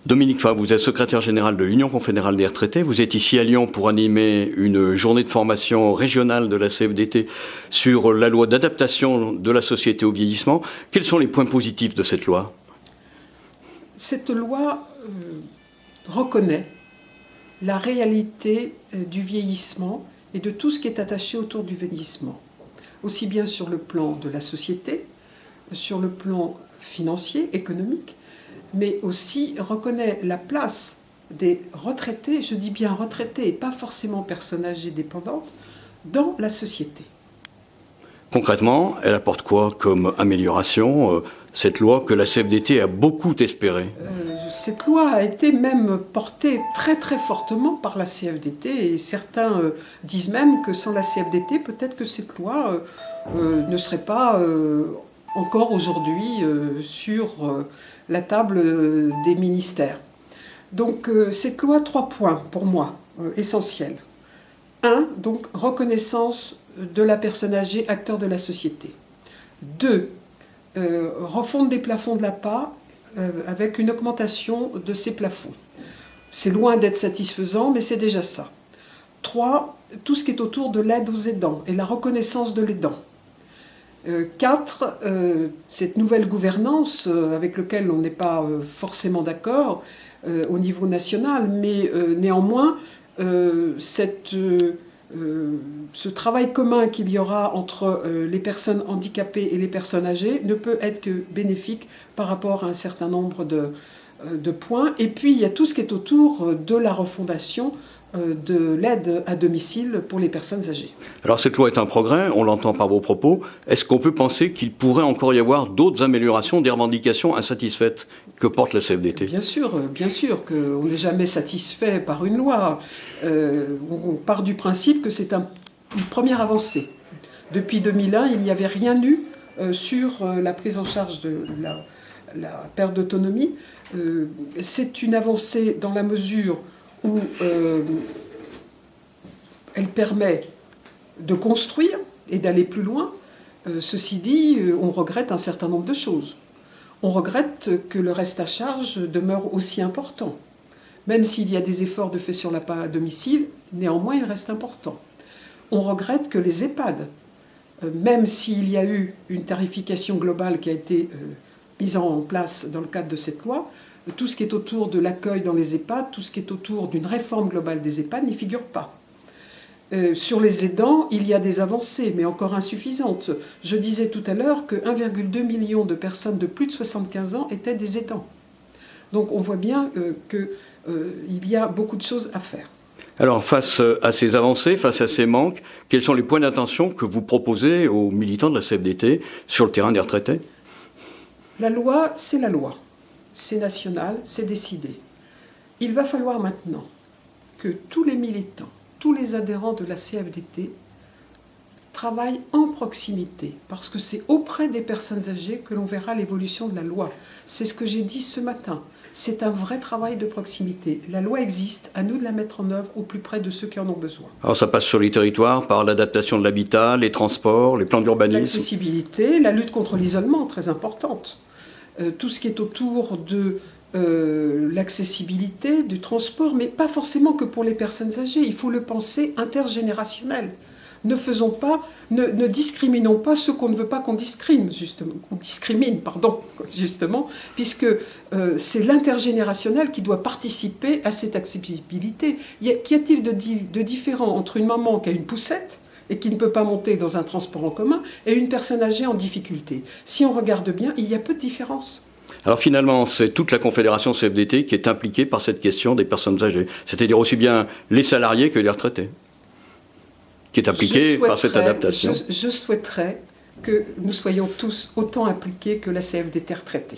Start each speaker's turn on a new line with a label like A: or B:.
A: Dominique Fabre, vous êtes secrétaire général de l'Union confédérale des retraités. Vous êtes ici à Lyon pour animer une journée de formation régionale de la CFDT sur la loi d'adaptation de la société au vieillissement. Quels sont les points positifs de cette loi ?
B: Cette loi reconnaît la réalité du vieillissement et de tout ce qui est attaché autour du vieillissement, aussi bien sur le plan de la société, sur le plan financier, économique, mais aussi reconnaît la place des retraités, je dis bien retraités et pas forcément personnes âgées dépendantes, dans la société.
A: Concrètement, elle apporte quoi comme amélioration, cette loi que la CFDT a beaucoup espérée ?
B: Cette loi a été même portée très très fortement par la CFDT et certains disent même que sans la CFDT, peut-être que cette loi ne serait pas encore aujourd'hui sur la table des ministères. Donc cette loi, 3 points pour moi essentiels. 1, donc reconnaissance de la personne âgée, acteur de la société. 2, refonte des plafonds de l'APA avec une augmentation de ces plafonds. C'est loin d'être satisfaisant, mais c'est déjà ça. 3, tout ce qui est autour de l'aide aux aidants et la reconnaissance de l'aidant. 4, cette nouvelle gouvernance avec laquelle on n'est pas forcément d'accord au niveau national, mais néanmoins, ce travail commun qu'il y aura entre les personnes handicapées et les personnes âgées ne peut être que bénéfique par rapport à un certain nombre de points. Et puis, il y a tout ce qui est autour de la refondation de l'aide à domicile pour les personnes âgées.
A: Alors cette loi est un progrès, on l'entend par vos propos. Est-ce qu'on peut penser qu'il pourrait encore y avoir d'autres améliorations, des revendications insatisfaites que porte la CFDT ?
B: Bien sûr qu'on n'est jamais satisfait par une loi. On part du principe que c'est une première avancée. Depuis 2001, il n'y avait rien eu sur la prise en charge de la perte d'autonomie. C'est une avancée dans la mesure où elle permet de construire et d'aller plus loin. Ceci dit, on regrette un certain nombre de choses. On regrette que le reste à charge demeure aussi important. Même s'il y a des efforts de fait sur l'APA à domicile, néanmoins il reste important. On regrette que les EHPAD, même s'il y a eu une tarification globale qui a été mise en place dans le cadre de cette loi, tout ce qui est autour de l'accueil dans les EHPAD, tout ce qui est autour d'une réforme globale des EHPAD n'y figure pas. Sur les aidants, il y a des avancées, mais encore insuffisantes. Je disais tout à l'heure que 1,2 million de personnes de plus de 75 ans étaient des aidants. Donc on voit bien qu'il y a beaucoup de choses à faire.
A: Alors face à ces avancées, face à ces manques, quels sont les points d'attention que vous proposez aux militants de la CFDT sur le terrain des retraités ?
B: La loi, c'est la loi. C'est national, c'est décidé. Il va falloir maintenant que tous les militants, tous les adhérents de la CFDT travaillent en proximité, parce que c'est auprès des personnes âgées que l'on verra l'évolution de la loi. C'est ce que j'ai dit ce matin. C'est un vrai travail de proximité. La loi existe, à nous de la mettre en œuvre au plus près de ceux qui en ont besoin.
A: Alors ça passe sur les territoires, par l'adaptation de l'habitat, les transports, les plans d'urbanisme.
B: L'accessibilité, la lutte contre l'isolement, très importante. Tout ce qui est autour de l'accessibilité, du transport, mais pas forcément que pour les personnes âgées. Il faut le penser intergénérationnel. Ne discriminons pas ceux qu'on ne veut pas qu'on discrimine, justement, puisque c'est l'intergénérationnel qui doit participer à cette accessibilité. Qu'y a-t-il de différent entre une maman qui a une poussette et qui ne peut pas monter dans un transport en commun, et une personne âgée en difficulté? Si on regarde bien, il y a peu de différence.
A: Alors finalement, c'est toute la Confédération CFDT qui est impliquée par cette question des personnes âgées, c'est-à-dire aussi bien les salariés que les retraités, qui est impliquée par cette adaptation.
B: Je souhaiterais que nous soyons tous autant impliqués que la CFDT retraitée.